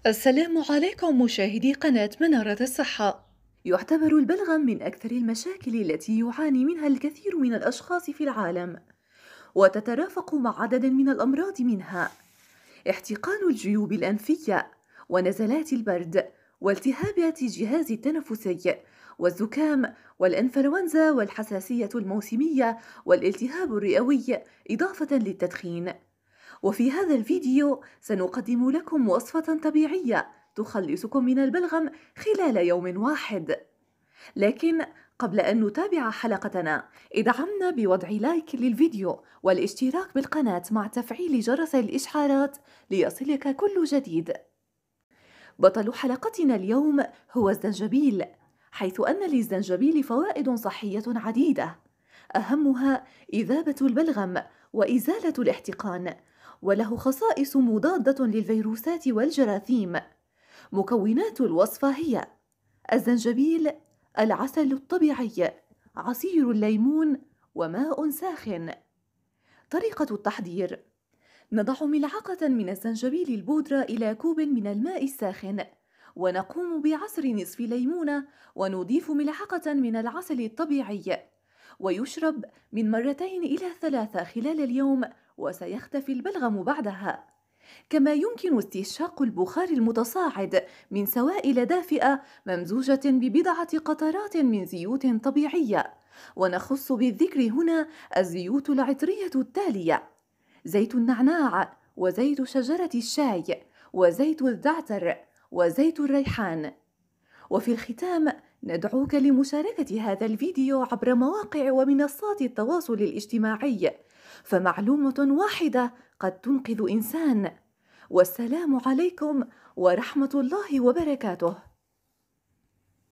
السلام عليكم مشاهدي قناة منارة الصحة. يعتبر البلغم من أكثر المشاكل التي يعاني منها الكثير من الأشخاص في العالم، وتترافق مع عدد من الأمراض منها احتقان الجيوب الأنفية، ونزلات البرد، والتهابات الجهاز التنفسي، والزكام، والإنفلونزا، والحساسية الموسمية، والالتهاب الرئوي، إضافة للتدخين. وفي هذا الفيديو سنقدم لكم وصفة طبيعية تخلصكم من البلغم خلال يوم واحد. لكن قبل أن نتابع حلقتنا، ادعمنا بوضع لايك للفيديو والاشتراك بالقناة مع تفعيل جرس الإشعارات ليصلك كل جديد. بطل حلقتنا اليوم هو الزنجبيل، حيث أن للزنجبيل فوائد صحية عديدة، أهمها إذابة البلغم وإزالة الاحتقان، وله خصائص مضادة للفيروسات والجراثيم. مكونات الوصفة هي: الزنجبيل، العسل الطبيعي، عصير الليمون، وماء ساخن. طريقة التحضير: نضع ملعقة من الزنجبيل البودرة إلى كوب من الماء الساخن، ونقوم بعصر نصف ليمونة، ونضيف ملعقة من العسل الطبيعي، ويشرب من 2 إلى 3 خلال اليوم، وسيختفي البلغم بعدها. كما يمكن استنشاق البخار المتصاعد من سوائل دافئة ممزوجة ببضعة قطرات من زيوت طبيعية، ونخص بالذكر هنا الزيوت العطرية التالية: زيت النعناع، وزيت شجرة الشاي، وزيت الزعتر، وزيت الريحان. وفي الختام ندعوك لمشاركة هذا الفيديو عبر مواقع ومنصات التواصل الاجتماعي، فمعلومة واحدة قد تنقذ إنسان. والسلام عليكم ورحمة الله وبركاته.